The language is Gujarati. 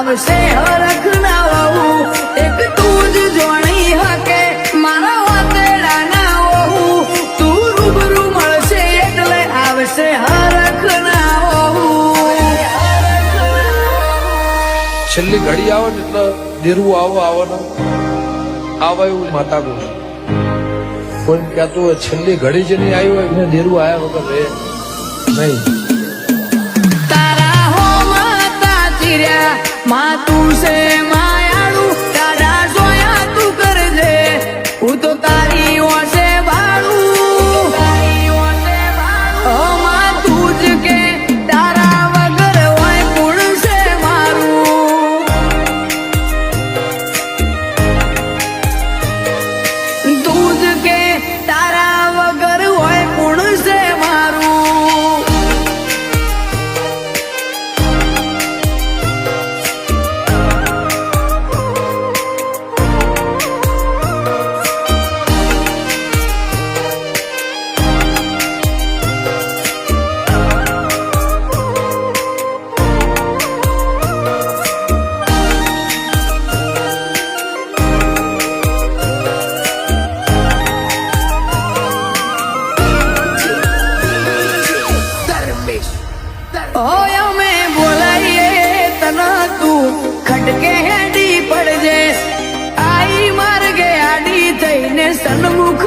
આવશે હરખ ના વહુ એક તું જ જોણી હકે મારા વાતેડા ના વહુ તું રૂબરૂ મળશે એટલે આવશે હરખ ના વહુ છેલ્લી ઘડી આવે ને એટલે દેરવું આવો ને આવે એવું માતા કહું છું કોઈ કહેતું હોય છેલ્લી ઘડી જે નહીં આવી હોય એને દેરવું આવ્યા વગર રહે નહીં માં તું છે માયાળું દાદા સોયા તું કરજે હું તો તારી ઓસે બાળું માં તું જ કે તારા વગર હોય કોણ છે મારું તું જ કે તારા વગર હોય કોણ છે મારું ઓય અમે બોલાઈએ તને તું ખટકે હેડી પડજે આઈ માર્ગે આડી થઈને સન્મુખ